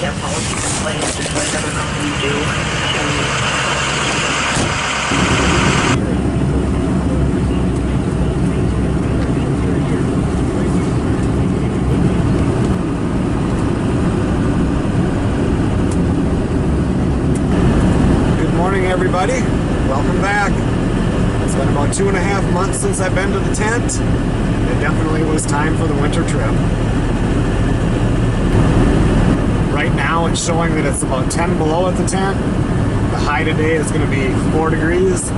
have policies in place, just like other companies do, to everybody, welcome back. It's been about 2.5 months since I've been to the tent. It definitely was time for the winter trip. Right now it's showing that it's about 10 below at the tent. The high today is going to be 4 degrees.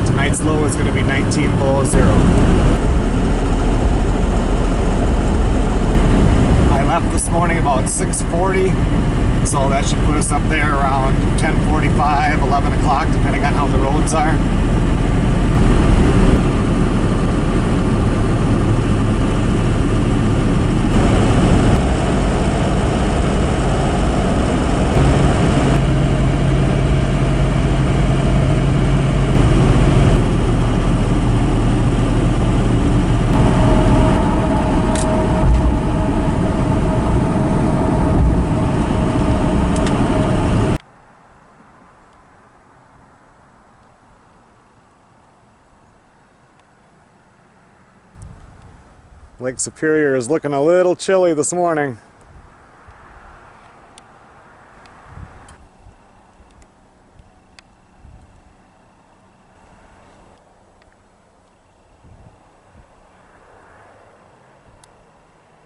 Tonight's low is going to be 19 below zero. I left this morning about 6:40. So that should put us up there around 10:45, 11 o'clock, depending on how the roads are. Lake Superior is looking a little chilly this morning.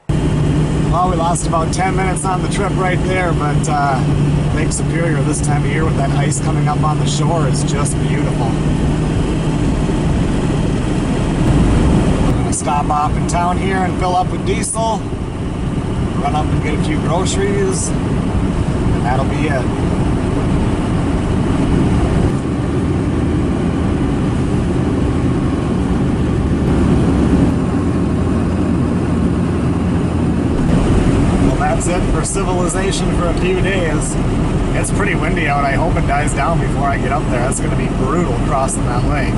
Well, we lost about 10 minutes on the trip right there, but Lake Superior this time of year with that ice coming up on the shore is just beautiful. Stop off in town here and fill up with diesel, run up and get a few groceries, and that'll be it. Well, that's it for civilization for a few days. It's pretty windy out. I hope it dies down before I get up there. It's going to be brutal crossing that lake.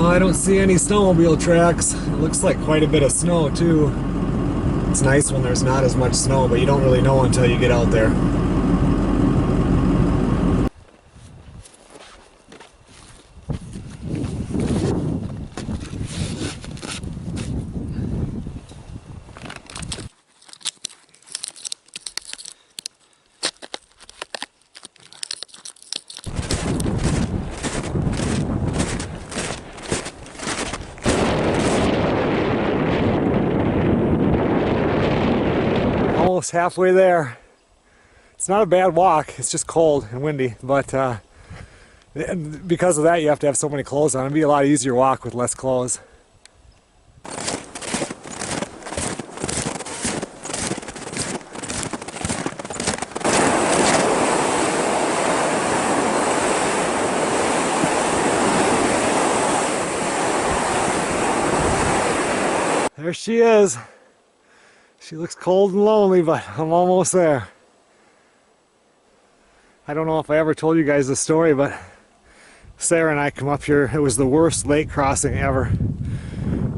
I don't see any snowmobile tracks. It looks like quite a bit of snow too. It's nice when there's not as much snow, but you don't really know until you get out there. Almost halfway there. It's not a bad walk, it's just cold and windy, but because of that you have to have so many clothes on. It'd be a lot easier walk with less clothes. There she is. She looks cold and lonely, but I'm almost there. I don't know if I ever told you guys this story, but Sarah and I come up here. It was the worst lake crossing ever.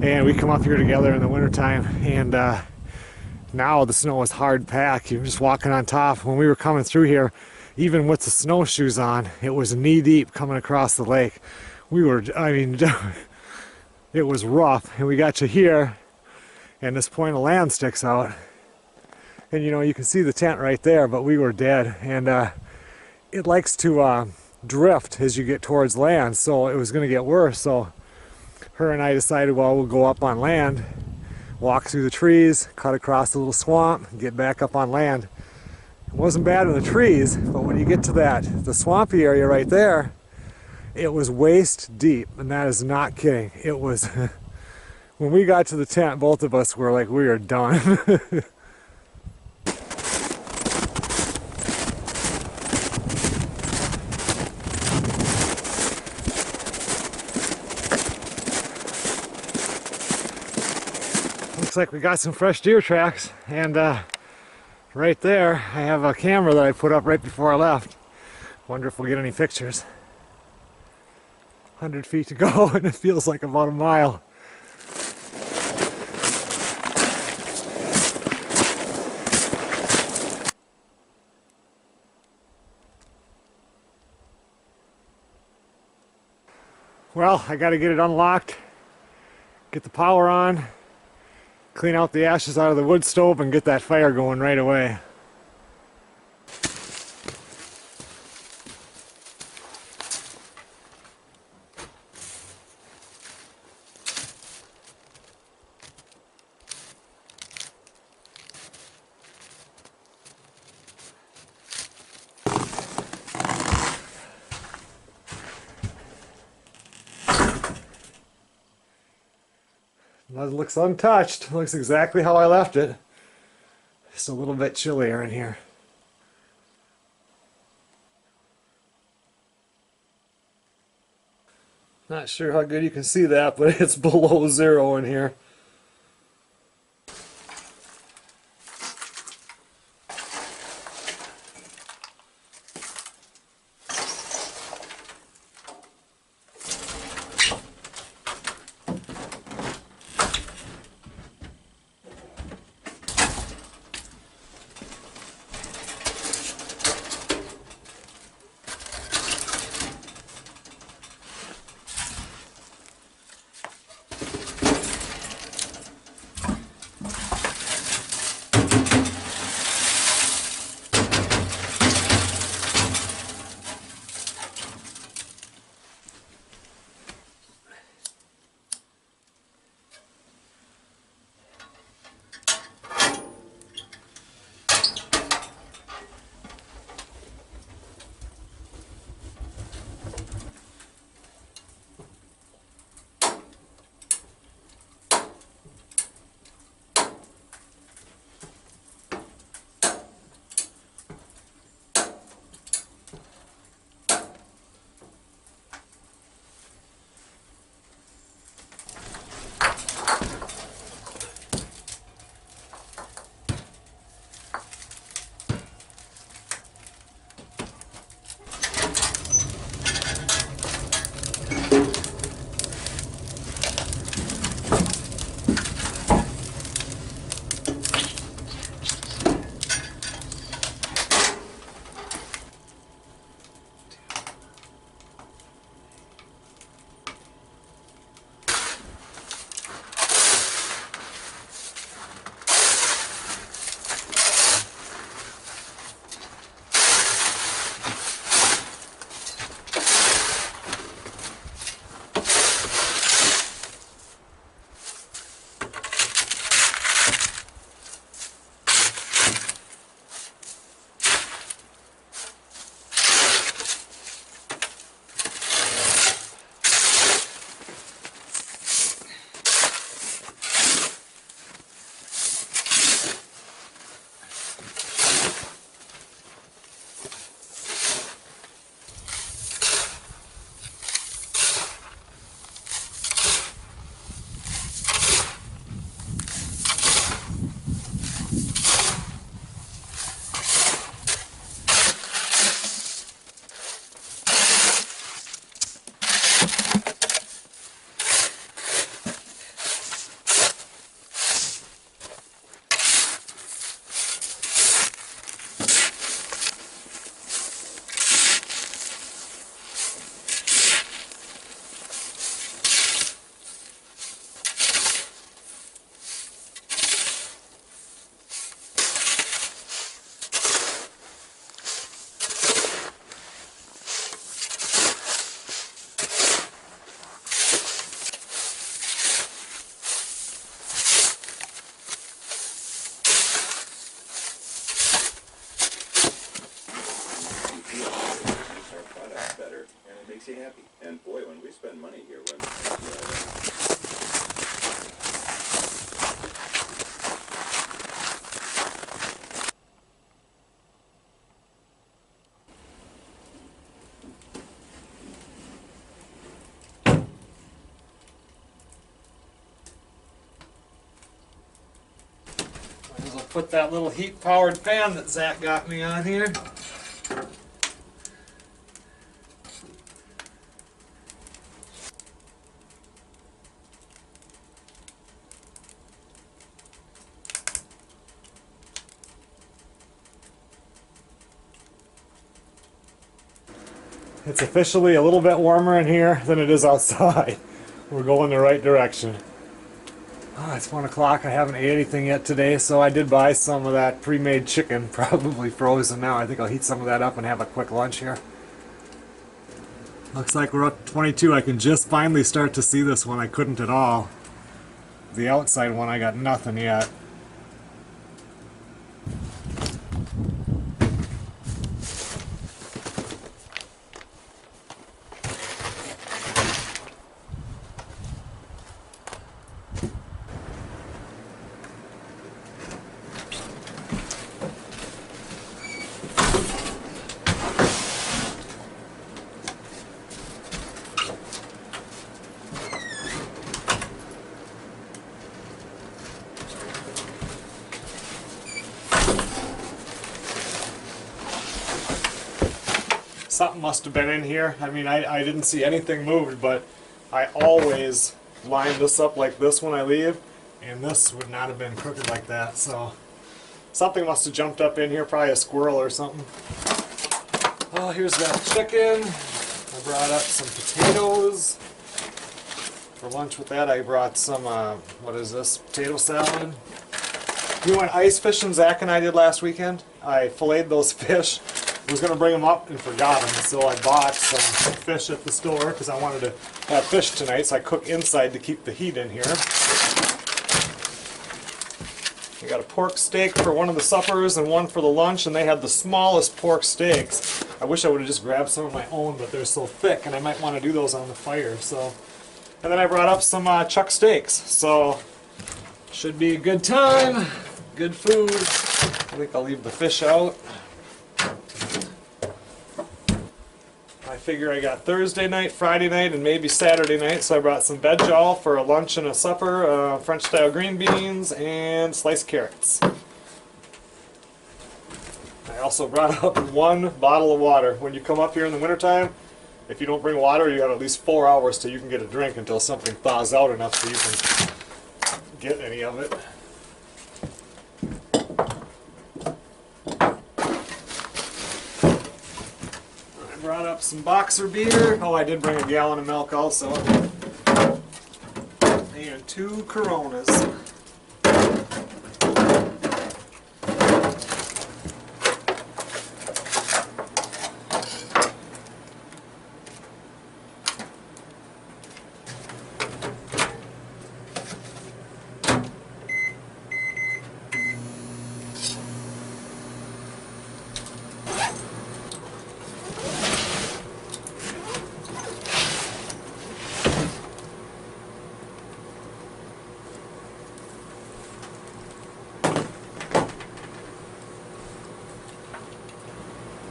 And we come up here together in the wintertime, and now the snow is hard packed. You're just walking on top. When we were coming through here, even with the snowshoes on, it was knee deep coming across the lake. It was rough. And we got to here, and this point of land sticks out, and you can see the tent right there, but we were dead. And it likes to drift as you get towards land, so it was going to get worse. So her and I decided, well, we'll go up on land, walk through the trees, cut across a little swamp, get back up on land. It wasn't bad in the trees, but when you get to the swampy area right there, it was waist deep, and that is not kidding. It was when we got to the tent, both of us were like, we are done. looks like we got some fresh deer tracks, and right there I have a camera that I put up right before I left. Wonder if we'll get any pictures. 100 feet to go and it feels like about a mile. Well, I got to get it unlocked, get the power on, clean out the ashes out of the wood stove, and get that fire going right away. That looks untouched. Looks exactly how I left it. Just a little bit chillier in here. Not sure how good you can see that, but it's below zero in here. makes you happy. And boy, when we spend money here, when as well put that little heat-powered pan that Zach got me on here. It's officially a little bit warmer in here than it is outside. We're going the right direction. Oh, it's 1 o'clock. I haven't ate anything yet today, so I did buy some of that pre-made chicken, probably frozen now. I think I'll heat some of that up and have a quick lunch here. Looks like we're up to 22. I can just finally start to see this one. I couldn't at all. The outside one, I got nothing yet. Something must have been in here. I mean, I didn't see anything moved, but I always line this up like this when I leave, and this would not have been crooked like that. So something must have jumped up in here, probably a squirrel or something. Oh, here's that chicken. I brought up some potatoes. For lunch with that, I brought some, what is this, potato salad. You know what ice fishing Zach and I did last weekend? I filleted those fish. I was going to bring them up and forgot them, so I bought some fish at the store because I wanted to have fish tonight, so I cook inside to keep the heat in here. I got a pork steak for one of the suppers and one for the lunch, and they had the smallest pork steaks. I wish I would have just grabbed some of my own, but they're so thick, and I might want to do those on the fire. So, and then I brought up some chuck steaks, so should be a good time, good food. I think I'll leave the fish out. I figure I got Thursday night, Friday night, and maybe Saturday night, so I brought some veg all for a lunch and a supper, French style green beans, and sliced carrots. I also brought up 1 bottle of water. When you come up here in the wintertime, if you don't bring water, you have at least 4 hours till you can get a drink until something thaws out enough so you can get any of it. Brought up some boxer beer. Oh, I did bring a gallon of milk also. And 2 Coronas.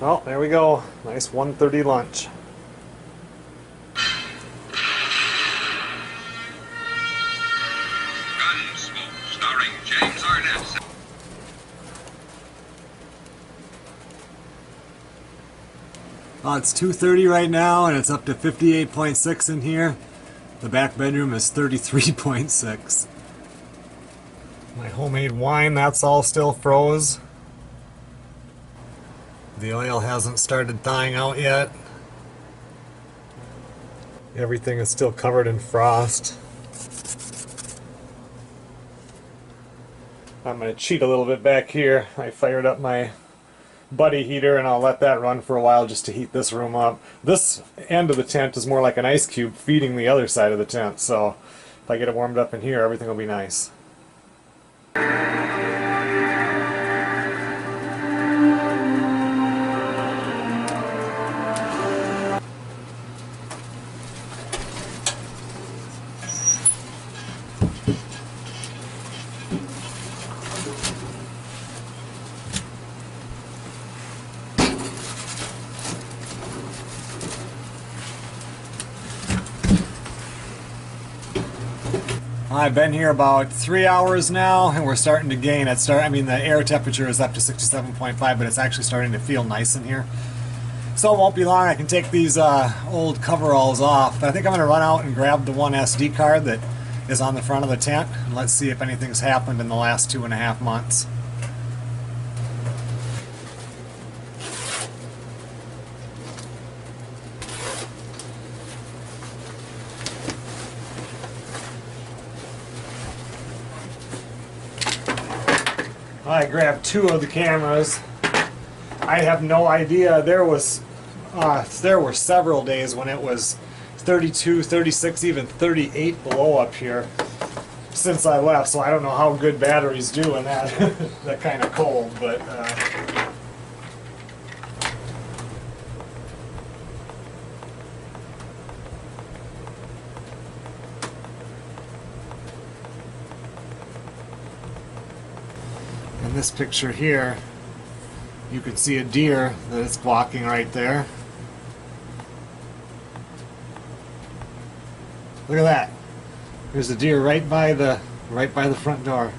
Well, there we go. Nice 1:30 lunch. Gunsmoke, starring James Arnett. Well, it's 2:30 right now, and it's up to 58.6 in here. The back bedroom is 33.6. My homemade wine, that's all still froze. The oil hasn't started thawing out yet. Everything is still covered in frost. I'm going to cheat a little bit back here. I fired up my buddy heater and I'll let that run for a while just to heat this room up. This end of the tent is more like an ice cube feeding the other side of the tent, so if I get it warmed up in here, everything will be nice. I've been here about 3 hours now, and we're starting to gain. I mean, the air temperature is up to 67.5, but it's actually starting to feel nice in here. So it won't be long. I can take these old coveralls off. But I think I'm going to run out and grab the one SD card that is on the front of the tent, and let's see if anything's happened in the last 2.5 months. I grabbed 2 of the cameras. I have no idea. There were several days when it was 32, 36, even 38 below up here since I left, so I don't know how good batteries do in that that kind of cold, but in this picture here, you can see a deer that it's blocking right there. Look at that. There's a deer right by the front door.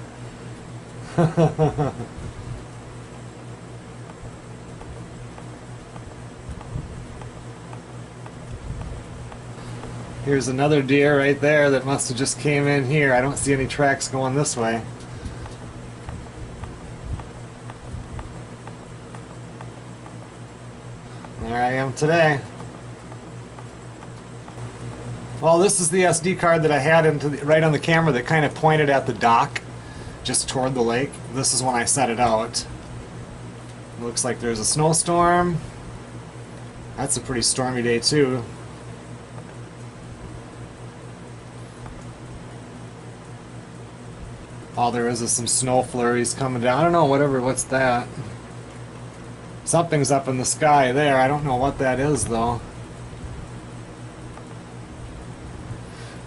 Here's another deer right there that must have just came in here. I don't see any tracks going this way. There I am today. Well, this is the SD card that I had right on the camera that kind of pointed at the dock, just toward the lake. This is when I set it out. It looks like there's a snowstorm. That's a pretty stormy day too. All there is some snow flurries coming down. I don't know, what's that? Something's up in the sky there. I don't know what that is though.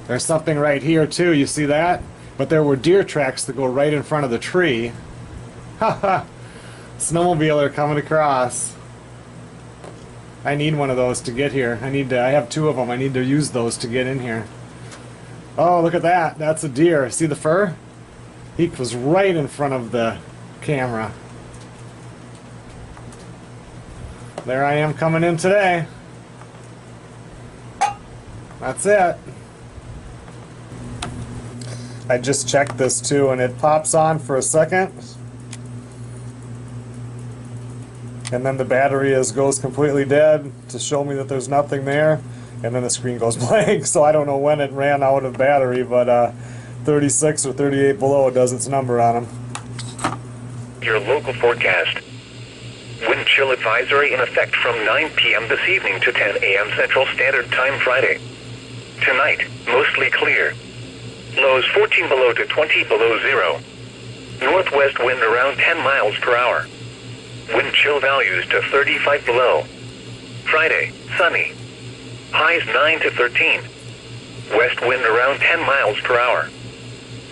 There's something right here too, you see that? But there were deer tracks that go right in front of the tree. Haha! Snowmobiler coming across. I need one of those to get here. I have 2 of them. I need to use those to get in here. Oh, look at that. That's a deer. See the fur? He was right in front of the camera. There I am coming in today. That's it. I just checked this too, and it pops on for a second, and then the battery goes completely dead to show me that there's nothing there, and then the screen goes blank. So I don't know when it ran out of battery, but 36 or 38 below does its number on them. Your local forecast. Wind chill advisory in effect from 9 p.m. this evening to 10 a.m. Central Standard Time Friday. Tonight, mostly clear. Lows 14 below to 20 below zero. Northwest wind around 10 miles per hour. Wind chill values to 35 below. Friday, sunny. Highs 9 to 13. West wind around 10 miles per hour.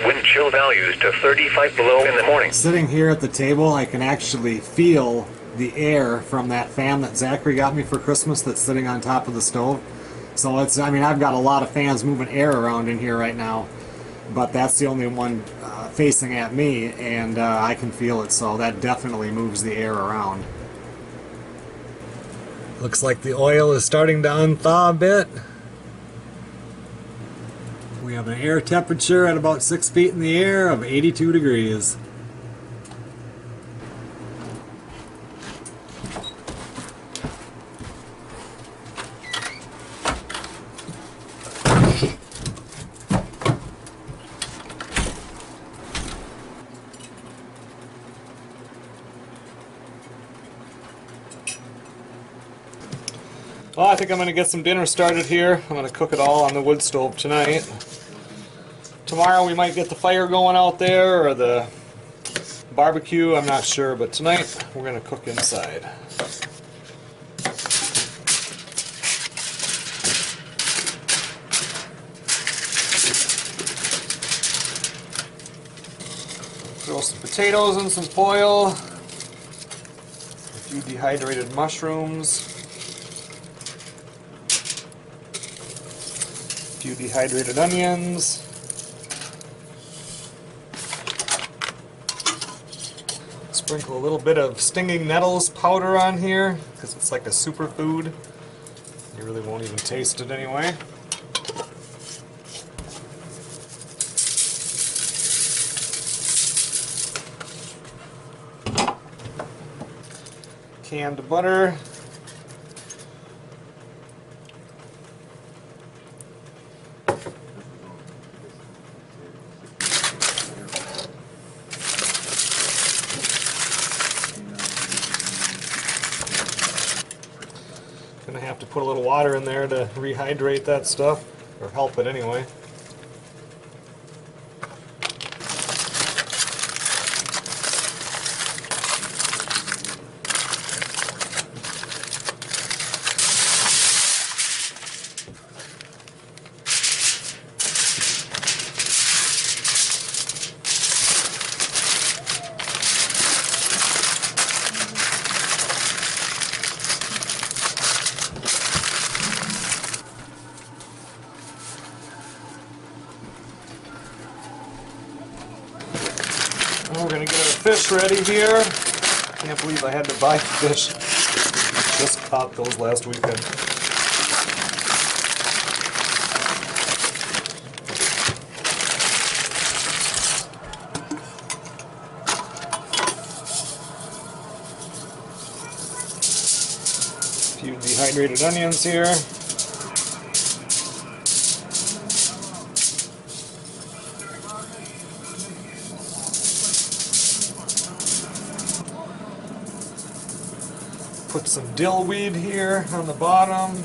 Wind chill values to 35 below in the morning. Sitting here at the table, I can actually feel the air from that fan that Zachary got me for Christmas that's sitting on top of the stove. So I've got a lot of fans moving air around in here right now, but that's the only one facing at me, and I can feel it, so that definitely moves the air around. Looks like the oil is starting to unthaw a bit. We have an air temperature at about 6 feet in the air of 82 degrees. Well, I think I'm going to get some dinner started here. I'm going to cook it all on the wood stove tonight. Tomorrow we might get the fire going out there or the barbecue, I'm not sure, but tonight we're going to cook inside. Throw some potatoes in some foil, a few dehydrated mushrooms, a few dehydrated onions, Sprinkle a little bit of stinging nettles powder on here because it's like a superfood. You really won't even taste it anyway. Canned butter. Gonna have to put a little water in there to rehydrate that stuff, or help it anyway. We're going to get our fish ready here. Can't believe I had to buy fish. Just caught those last weekend. A few dehydrated onions here. Put some dill weed here on the bottom.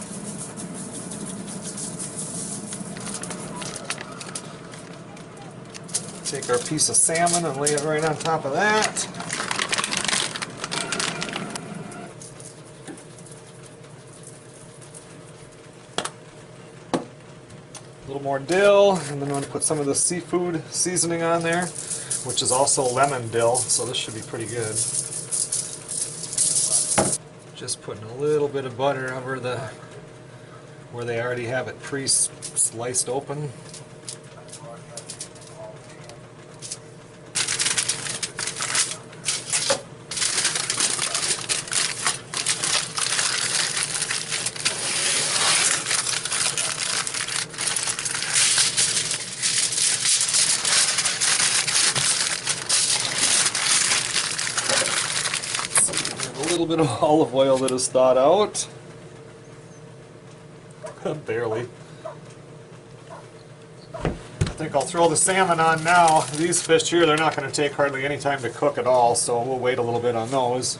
Take our piece of salmon and lay it right on top of that. A little more dill, and then I'm going to put some of the seafood seasoning on there, which is also lemon dill, so this should be pretty good. Just putting a little bit of butter over where they already have it pre-sliced open. A little bit of olive oil that is thawed out. Barely. I think I'll throw the salmon on now. These fish here, they're not going to take hardly any time to cook at all, so we'll wait a little bit on those.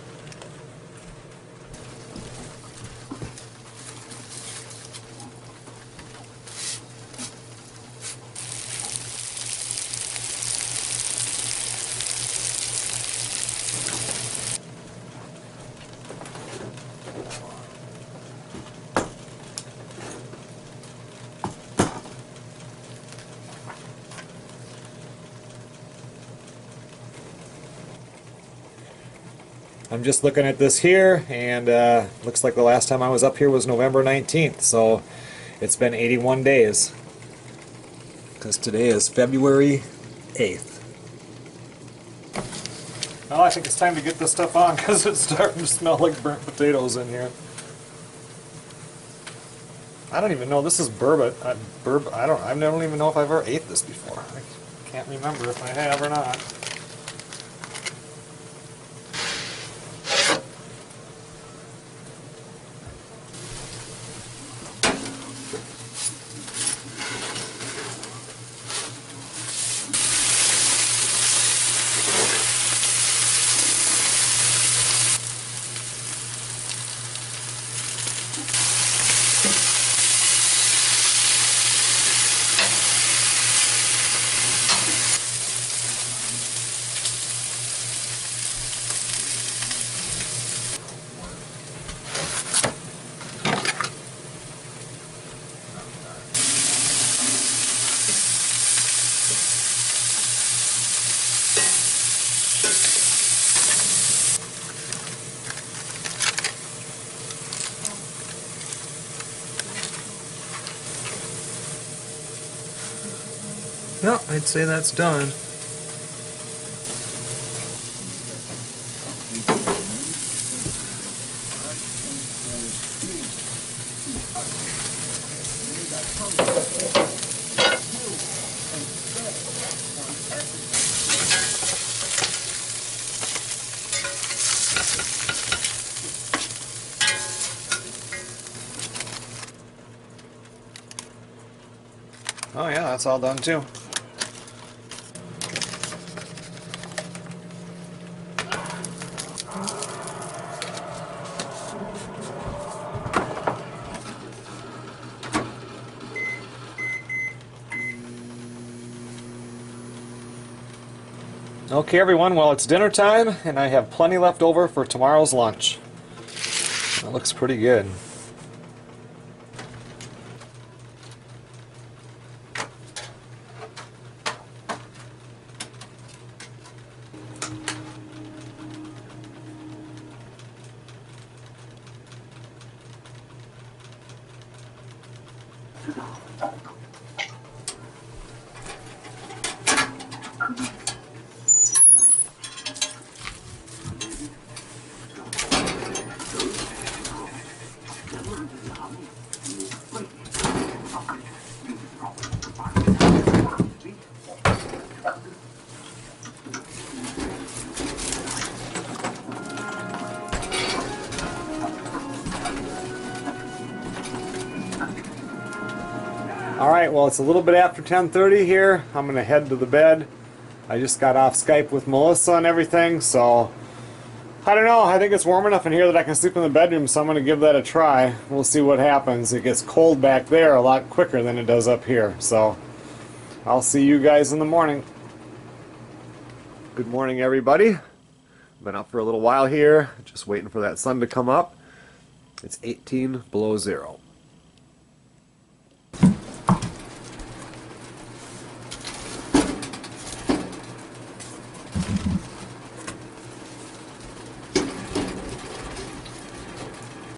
I'm just looking at this here, and looks like the last time I was up here was November 19th, so it's been 81 days. Because today is February 8th. Well, I think it's time to get this stuff on because it's starting to smell like burnt potatoes in here. I don't even know, this is burbot. I don't even know if I've ever ate this before. I can't remember if I have or not. No, I'd say that's done. Oh yeah, that's all done too. Okay everyone, well it's dinner time and I have plenty left over for tomorrow's lunch. That looks pretty good. Alright, well it's a little bit after 10:30 here. I'm going to head to the bed. I just got off Skype with Melissa and everything, so I don't know. I think it's warm enough in here that I can sleep in the bedroom, so I'm going to give that a try. We'll see what happens. It gets cold back there a lot quicker than it does up here, so I'll see you guys in the morning. Good morning everybody. Been up for a little while here, just waiting for that sun to come up. It's 18 below zero.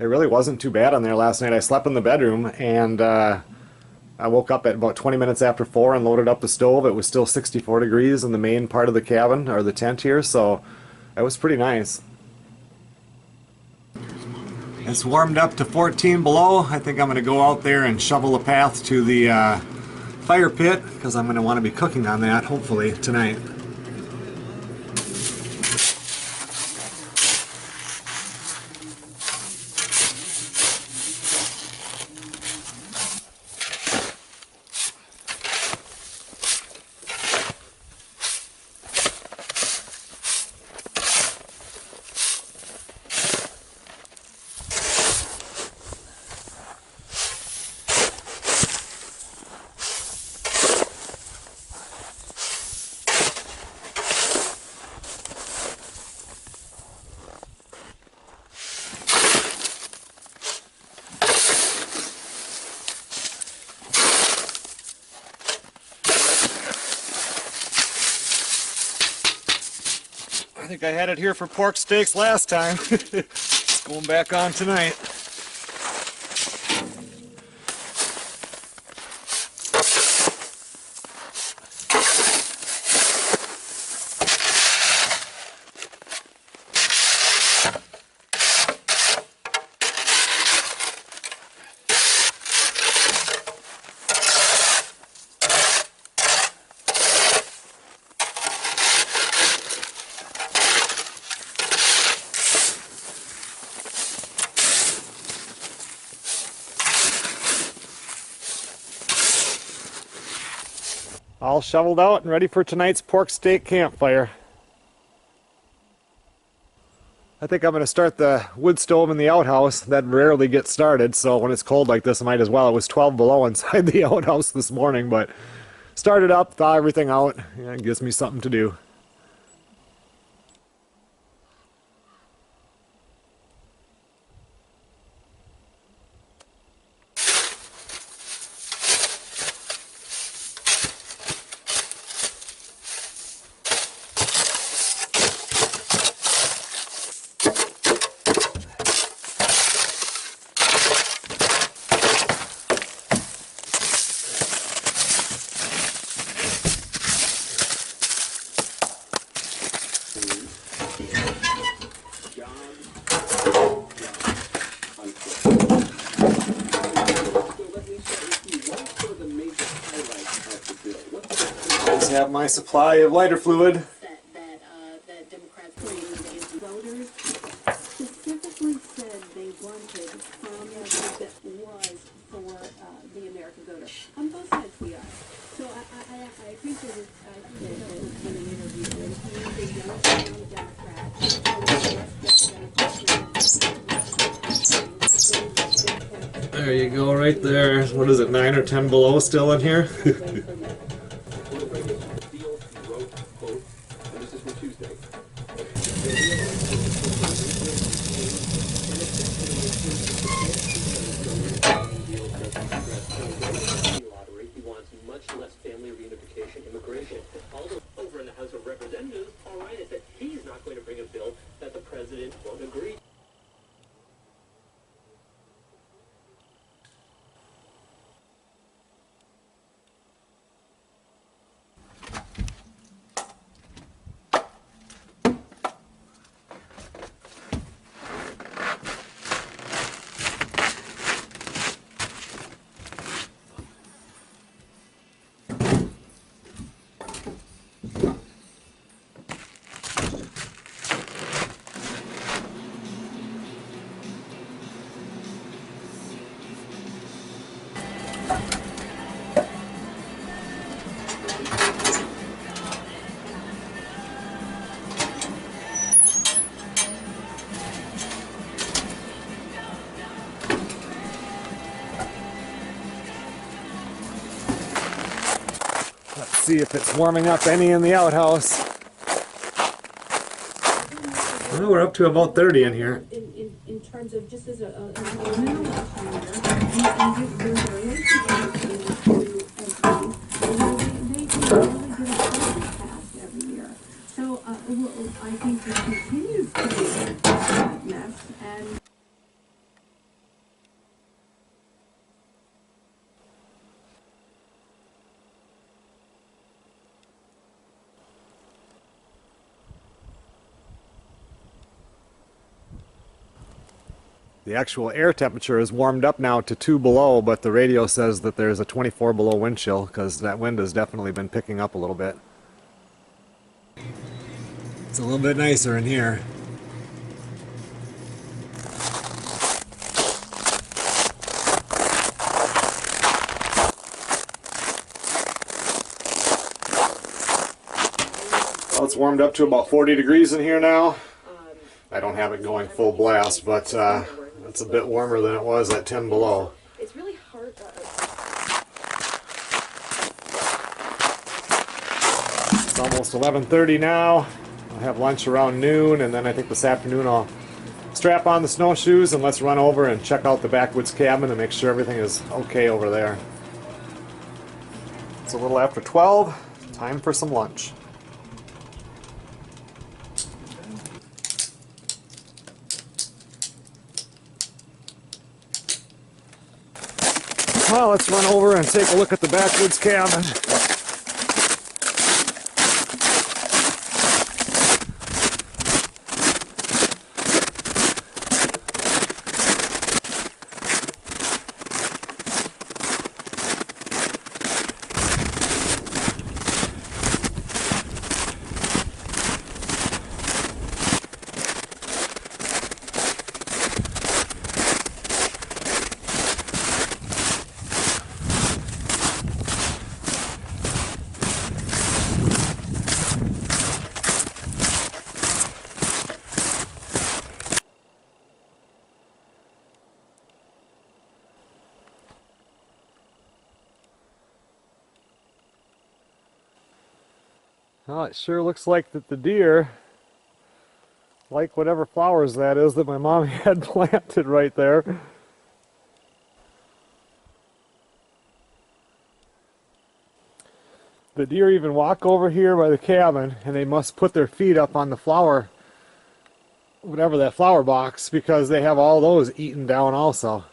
It really wasn't too bad on there last night. I slept in the bedroom and I woke up at about 20 minutes after 4 and loaded up the stove. It was still 64 degrees in the main part of the cabin, or the tent here, so it was pretty nice. It's warmed up to 14 below. I think I'm going to go out there and shovel a path to the fire pit, because I'm going to want to be cooking on that, hopefully, tonight. I think I had it here for pork steaks last time. It's going back on tonight. All shoveled out and ready for tonight's pork steak campfire. I think I'm going to start the wood stove in the outhouse. That rarely gets started, so when it's cold like this I might as well. It was 12 below inside the outhouse this morning, but started up, thaw everything out. Yeah, it gives me something to do. Have my supply of lighter fluid. That Democrats voters specifically said they wanted that was for the American voter. On both sides we are. So I appreciate it. I think that was in an interview, and he's a young Democrat. There you go, right there. What is it, 9 or 10 below still in here? He wants much less family reunification, immigration. Although over in the House of Representatives, all right, is that he's not going to bring a bill that the president won't agree. Let's see if it's warming up any in the outhouse. Well, we're up to about 30 in here. In terms of just as a so I think it continues to be a mess, and The actual air temperature is warmed up now to 2 below, but the radio says that there's a 24 below wind chill because that wind has definitely been picking up a little bit. It's a little bit nicer in here. Well, it's warmed up to about 40 degrees in here now. I don't have it going full blast, but it's a bit warmer than it was at 10 below. it's really hard. It's almost 11:30 now. I'll have lunch around noon, and then I think this afternoon I'll strap on the snowshoes and let's run over and check out the backwoods cabin and make sure everything is okay over there. It's a little after 12. Time for some lunch. Well, let's run over and take a look at the backwoods cabin. Well, it sure looks like that the deer like whatever flowers that is that my mom had planted right there. The deer even walk over here by the cabin, and they must put their feet up on the flower, whatever that flower box, because they have all those eaten down also.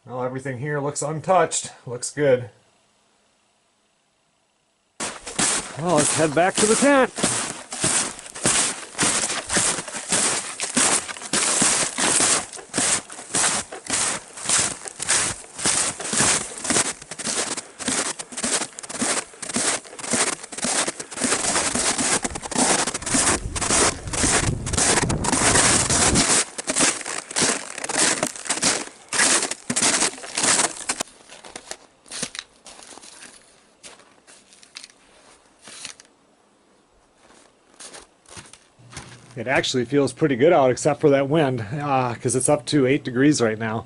Well, everything here looks untouched. Looks good. Well, let's head back to the tent. It actually feels pretty good out except for that wind, because it's up to 8 degrees right now.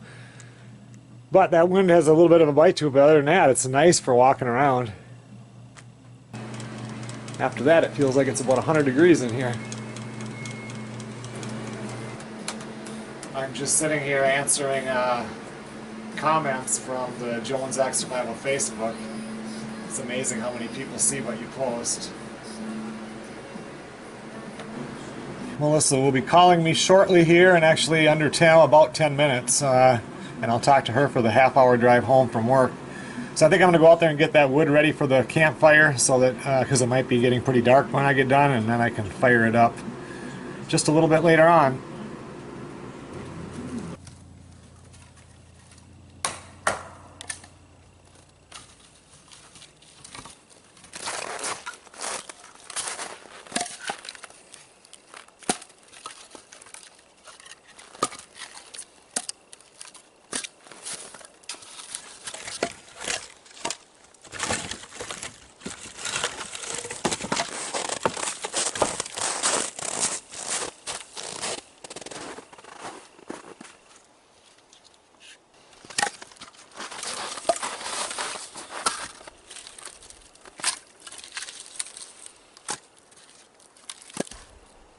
But that wind has a little bit of a bite to it, but other than that, it's nice for walking around. After that, it feels like it's about 100 degrees in here. I'm just sitting here answering comments from the Jones Act Survival Facebook. It's amazing how many people see what you post. Melissa will be calling me shortly here, and actually under about 10 minutes, and I'll talk to her for the half-hour drive home from work. So I think I'm going to go out there and get that wood ready for the campfire, so that because it might be getting pretty dark when I get done, and then I can fire it up just a little bit later on.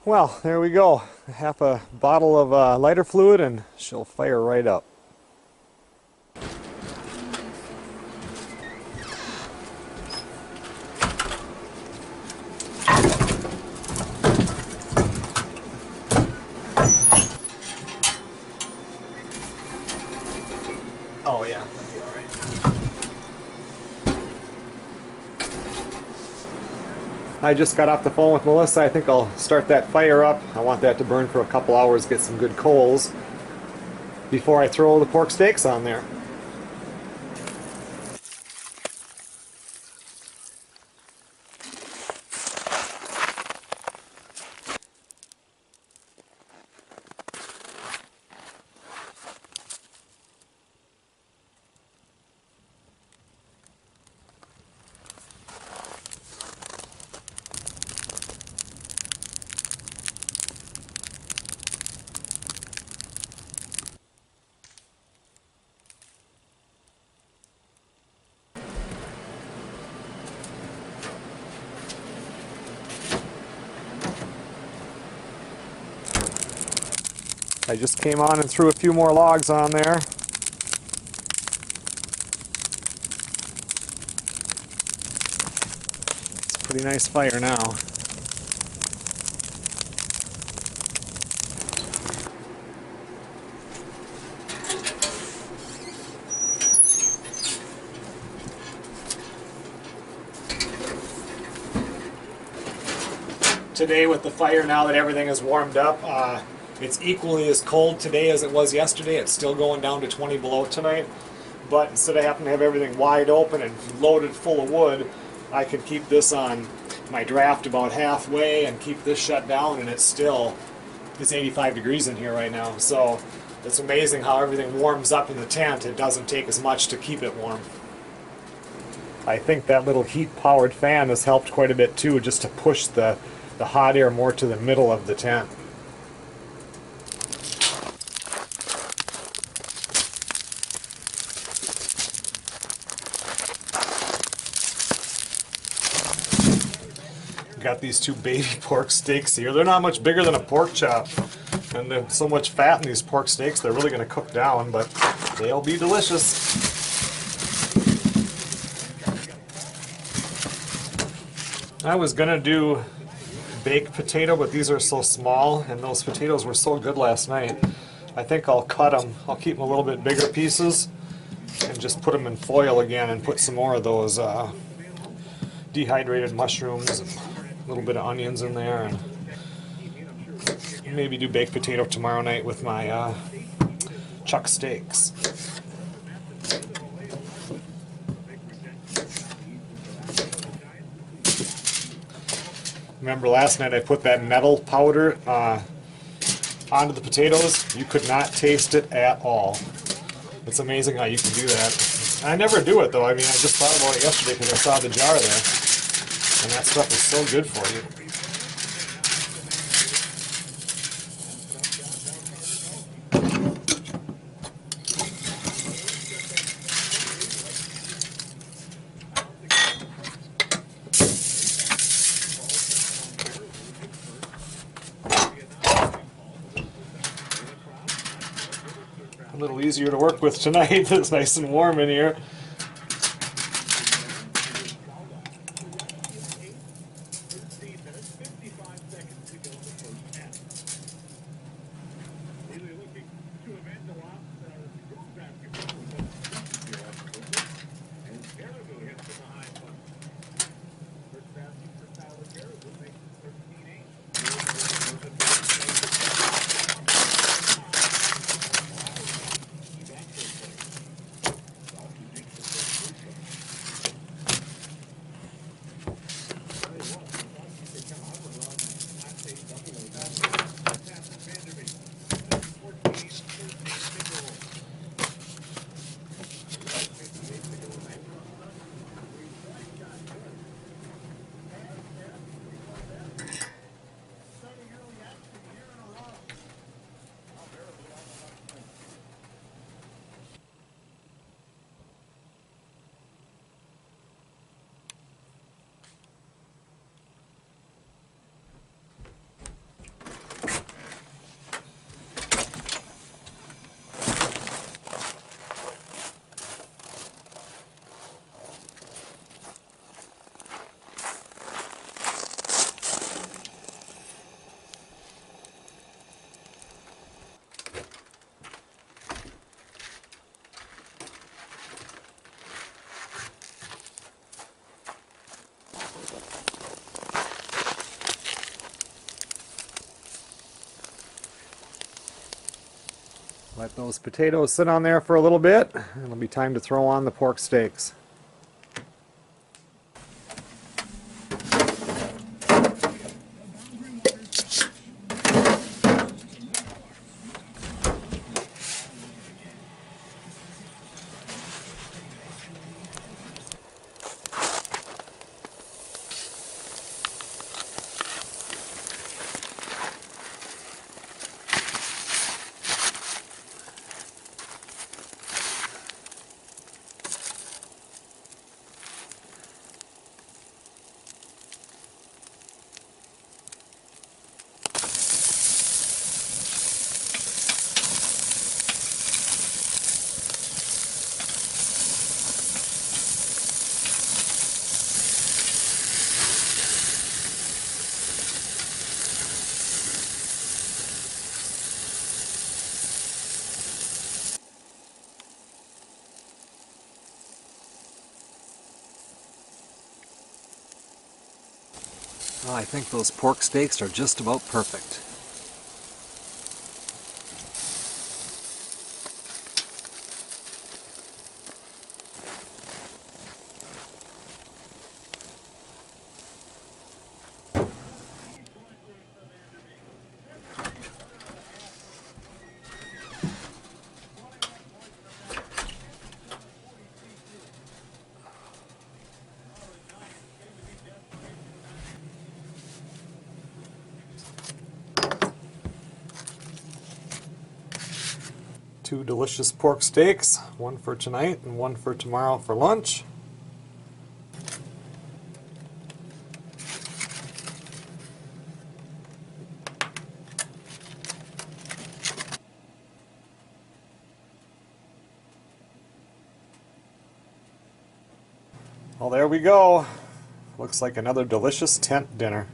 Well, there we go. Half a bottle of lighter fluid and she'll fire right up. Oh yeah, that'd be all right. I just got off the phone with Melissa. I think I'll start that fire up. I want that to burn for a couple hours, get some good coals before I throw the pork steaks on there. I just came on and threw a few more logs on there. It's a pretty nice fire now. Today with the fire, now that everything is warmed up, it's equally as cold today as it was yesterday. It's still going down to 20 below tonight. But instead of having to have everything wide open and loaded full of wood, I could keep this on my draft about halfway and keep this shut down, and it's 85 degrees in here right now. So it's amazing how everything warms up in the tent. It doesn't take as much to keep it warm. I think that little heat-powered fan has helped quite a bit too, just to push the hot air more to the middle of the tent. Got these two baby pork steaks here. They're not much bigger than a pork chop, and there's so much fat in these pork steaks, they're really going to cook down, but they'll be delicious. I was going to do baked potato, but these are so small, and those potatoes were so good last night. I think I'll cut them. I'll keep them a little bit bigger pieces and just put them in foil again and put some more of those dehydrated mushrooms, and a little bit of onions in there, and maybe do baked potato tomorrow night with my chuck steaks. Remember last night I put that nettle powder onto the potatoes? You could not taste it at all. It's amazing how you can do that. I never do it though. I mean, I just thought about it yesterday because I saw the jar there. And that stuff is so good for you. A little easier to work with tonight. It's nice and warm in here. Let those potatoes sit on there for a little bit, and it'll be time to throw on the pork steaks. Well, I think those pork steaks are just about perfect. Two delicious pork steaks, one for tonight and one for tomorrow for lunch. Well, there we go. Looks like another delicious tent dinner.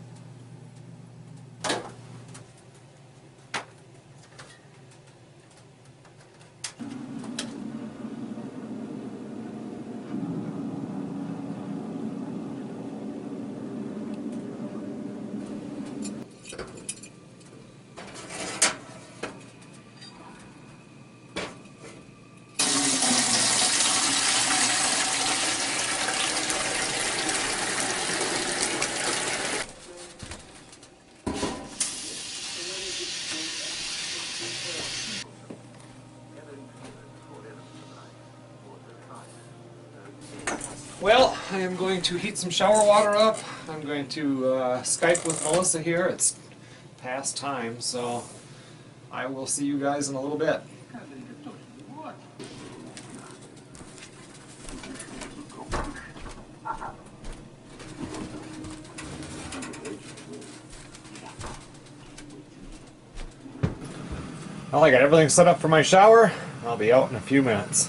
Well, I am going to heat some shower water up. I'm going to Skype with Melissa here. It's past time, so I will see you guys in a little bit. Well, I got everything set up for my shower. I'll be out in a few minutes.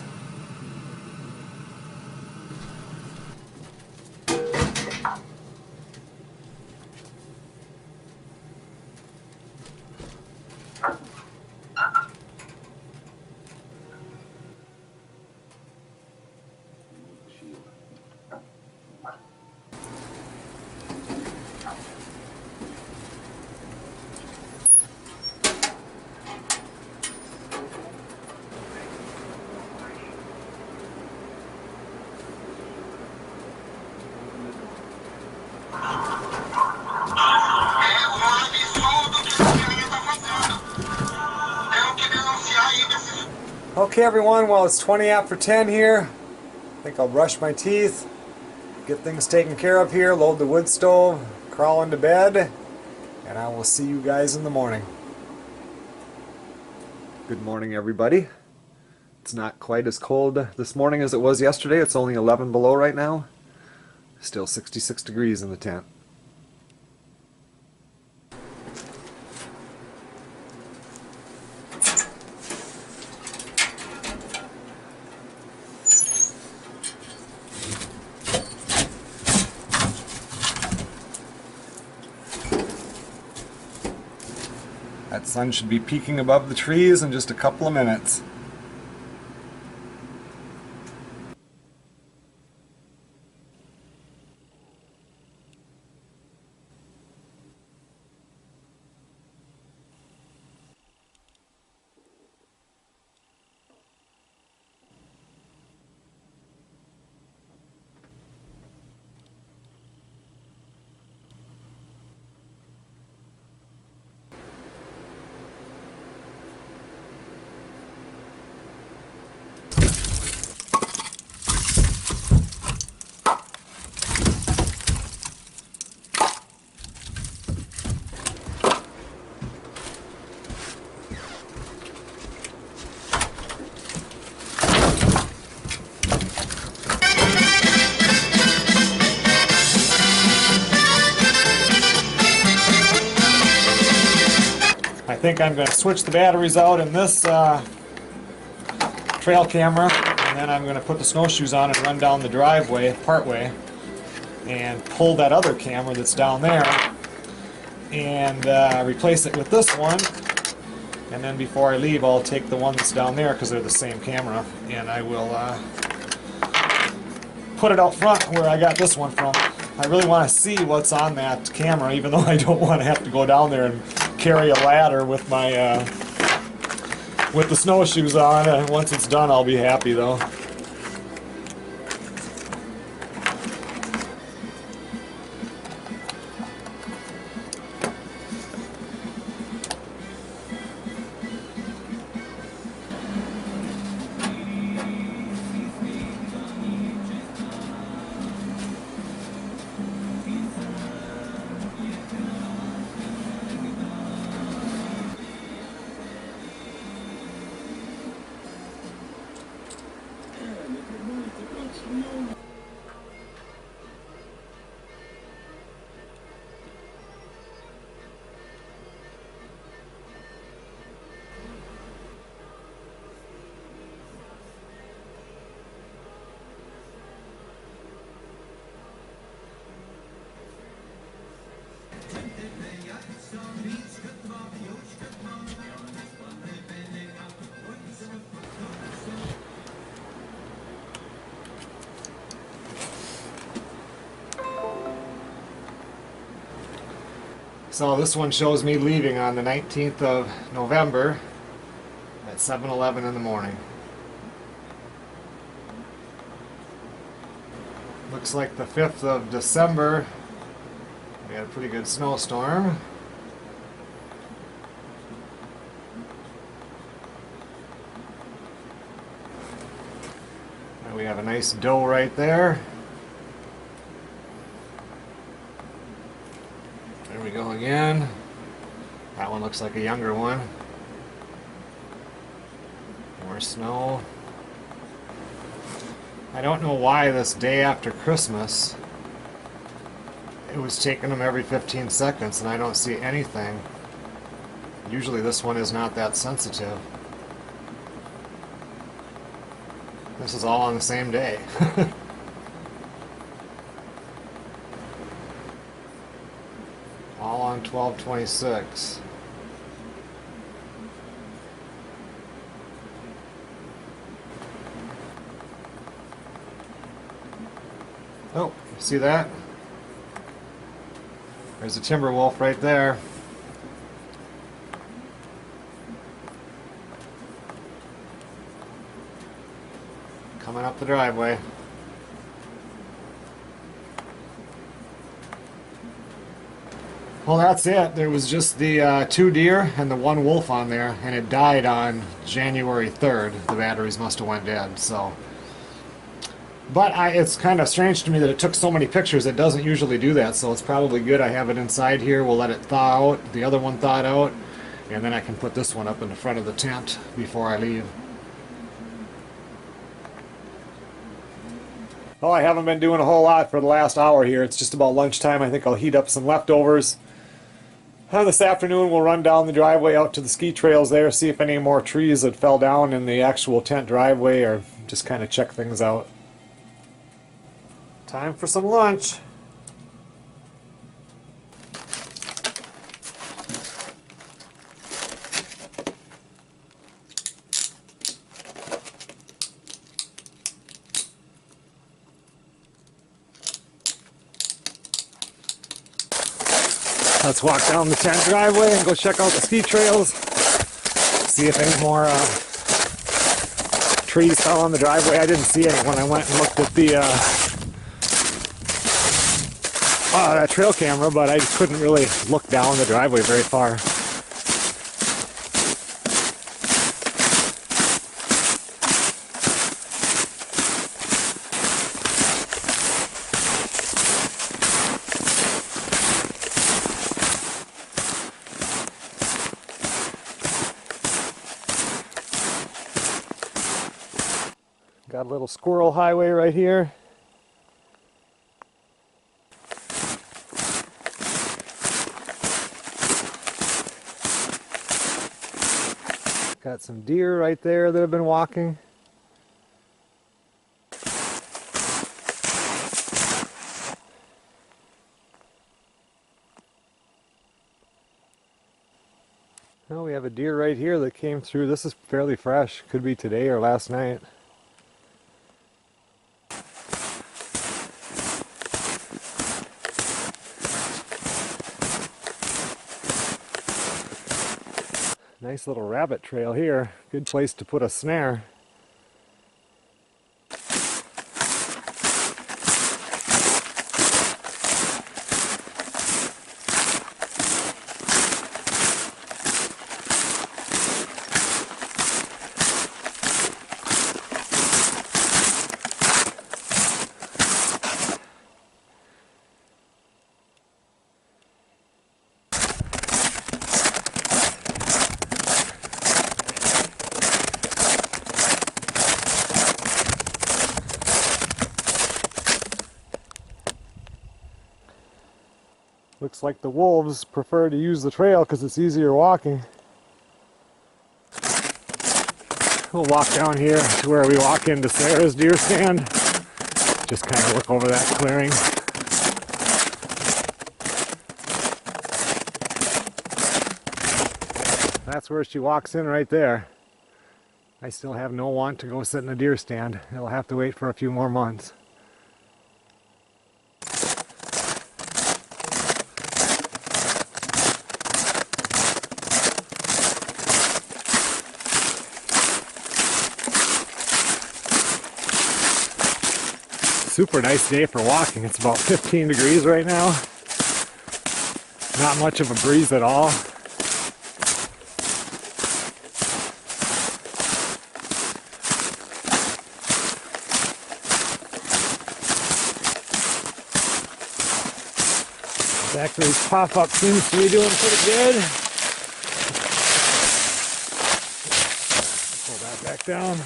Okay everyone, well it's 20 after 10 here. I think I'll brush my teeth, get things taken care of here, load the wood stove, crawl into bed, and I will see you guys in the morning. Good morning everybody. It's not quite as cold this morning as it was yesterday. It's only 11 below right now. Still 66 degrees in the tent. That sun should be peeking above the trees in just a couple of minutes. I think I'm going to switch the batteries out in this trail camera, and then I'm going to put the snowshoes on and run down the driveway, partway, and pull that other camera that's down there and replace it with this one. And then before I leave, I'll take the one that's down there because they're the same camera, and I will put it out front where I got this one from. I really want to see what's on that camera, even though I don't want to have to go down there and carry a ladder with my with the snowshoes on. Once it's done, I'll be happy though. So this one shows me leaving on the 19th of November at 7:11 in the morning. Looks like the 5th of December, we had a pretty good snowstorm. And we have a nice doe right there. looks like a younger one. More snow. I don't know why this day after Christmas it was taking them every 15 seconds and I don't see anything. Usually this one is not that sensitive. This is all on the same day. All on 12/26. Oh, see that? There's a timber wolf right there. Coming up the driveway. Well, that's it. There was just the 2 deer and the 1 wolf on there, and it died on January 3rd. The batteries must have went dead, so. But it's kind of strange to me that it took so many pictures. It doesn't usually do that, so it's probably good I have it inside here. We'll let it thaw out. The other one thawed out, and then I can put this one up in the front of the tent before I leave. Well, I haven't been doing a whole lot for the last hour here. It's just about lunchtime. I think I'll heat up some leftovers. This afternoon we'll run down the driveway out to the ski trails there, see if any more trees that fell down in the actual tent driveway, or just kind of check things out. Time for some lunch. Let's walk down the tent driveway and go check out the ski trails. See if any more trees fell on the driveway. I didn't see any when I went and looked at the that trail camera, but I just couldn't really look down the driveway very far. Got a little squirrel highway right here. Got some deer right there that have been walking. Well, we have a deer right here that came through. This is fairly fresh. Could be today or last night. Nice little rabbit trail here. Good place to put a snare. Looks like the wolves prefer to use the trail because it's easier walking. We'll walk down here to where we walk into Sarah's deer stand. Just kind of look over that clearing. That's where she walks in right there. I still have no want to go sit in a deer stand. It'll have to wait for a few more months. Super nice day for walking. It's about 15 degrees right now. Not much of a breeze at all. Factory's pop-up seems to be doing pretty good. Back down.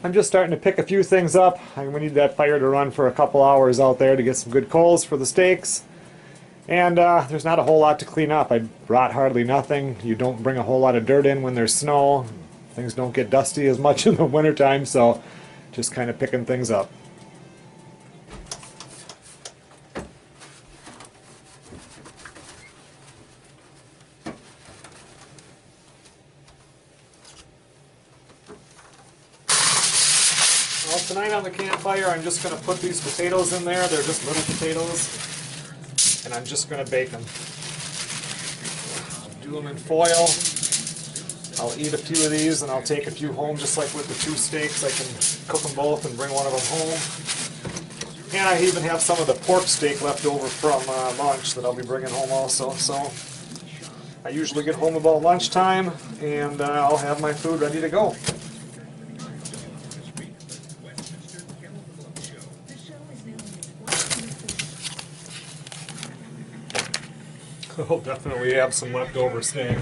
I'm just starting to pick a few things up. I'm going to need that fire to run for a couple hours out there to get some good coals for the steaks. And there's not a whole lot to clean up. I brought hardly nothing. You don't bring a whole lot of dirt in when there's snow. Things don't get dusty as much in the wintertime, so just kind of picking things up. Well, tonight on the campfire, I'm just going to put these potatoes in there. They're just little potatoes, and I'm just going to bake them. Do them in foil. I'll eat a few of these, and I'll take a few home, just like with the two steaks. I can cook them both and bring one of them home. And I even have some of the pork steak left over from lunch that I'll be bringing home also. So I usually get home about lunchtime, and I'll have my food ready to go. I'll definitely have some leftover steak.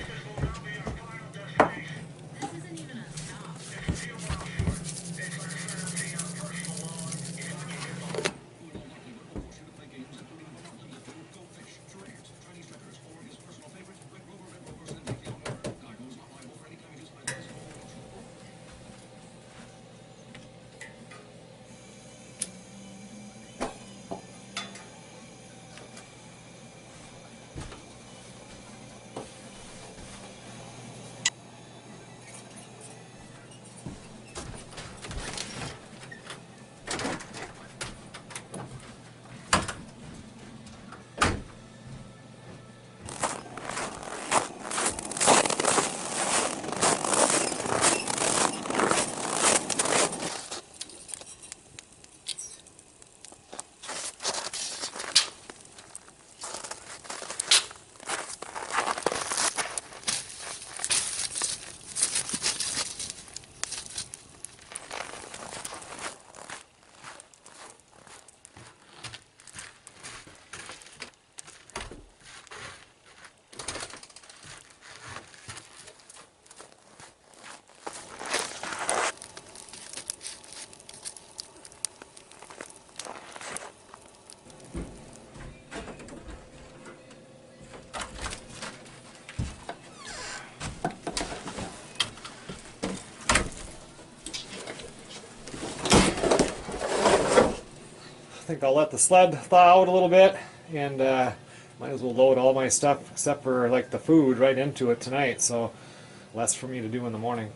think I'll let the sled thaw out a little bit, and might as well load all my stuff except for like the food right into it tonight, so less for me to do in the morning.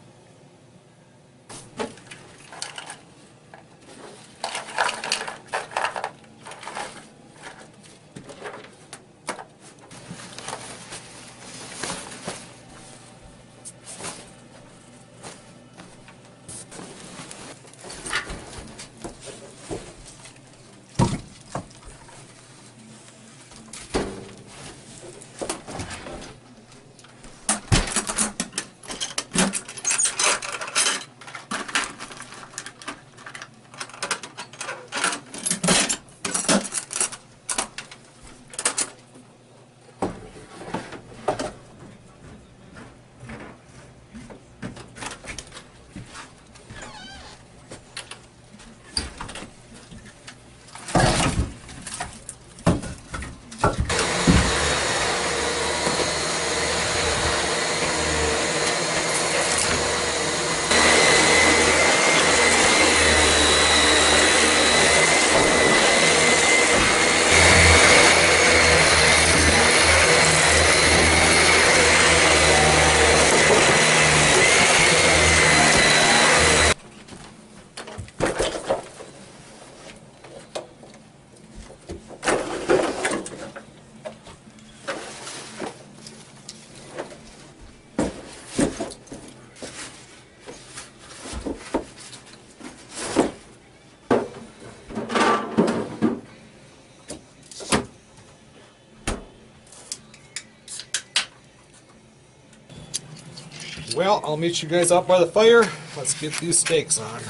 Well, I'll meet you guys out by the fire. Let's get these steaks on.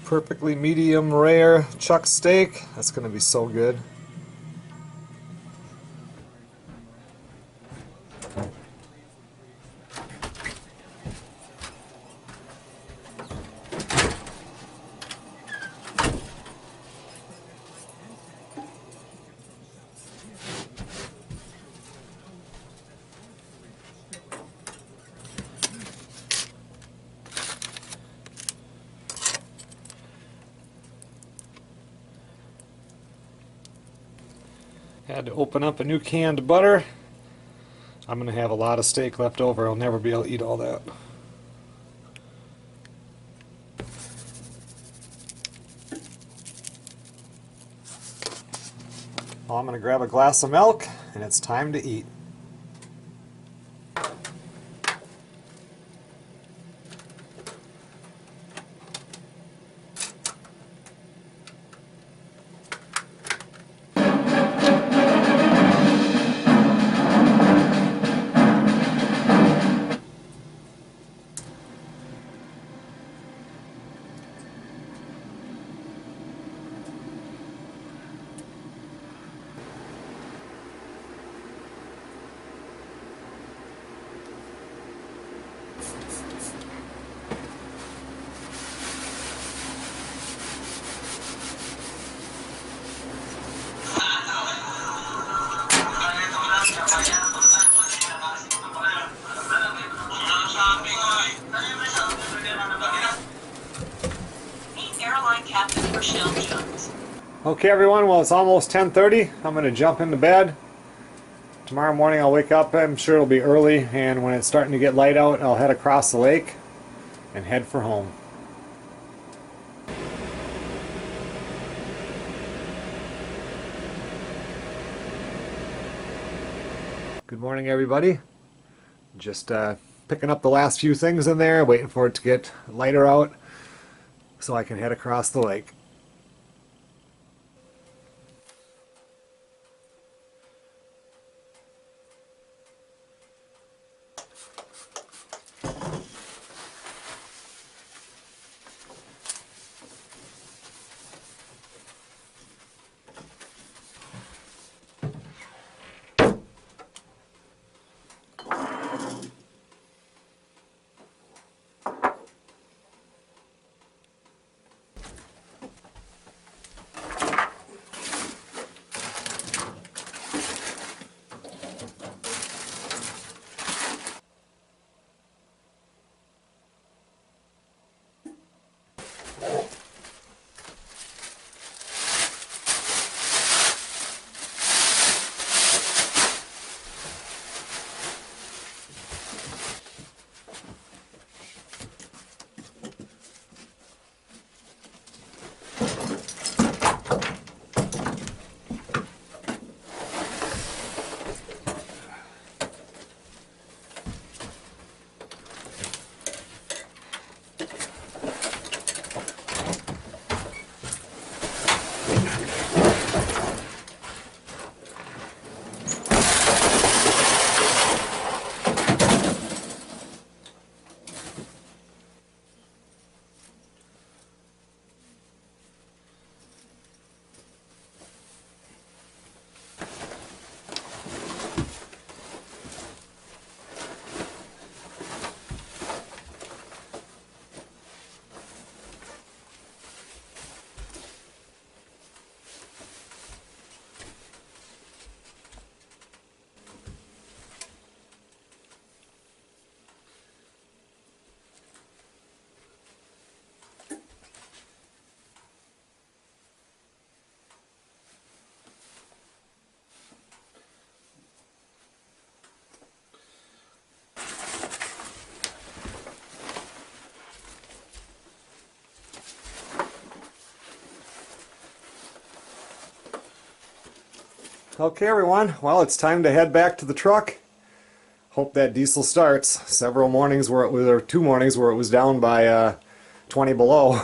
Perfectly medium rare chuck steak. That's going to be so good. Had to open up a new canned butter. I'm going to have a lot of steak left over. I'll never be able to eat all that. Well, I'm going to grab a glass of milk, and it's time to eat. Okay everyone, well it's almost 10:30. I'm going to jump into bed. Tomorrow morning I'll wake up, I'm sure it'll be early, and when it's starting to get light out I'll head across the lake and head for home. Good morning, everybody. Just picking up the last few things in there, waiting for it to get lighter out so I can head across the lake. Okay, everyone, well, it's time to head back to the truck. Hope that diesel starts. Several mornings where it was, or 2 mornings where it was down by 20 below.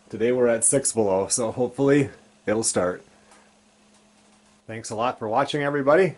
Today we're at 6 below, so hopefully it'll start. Thanks a lot for watching, everybody.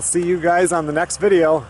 See you guys on the next video.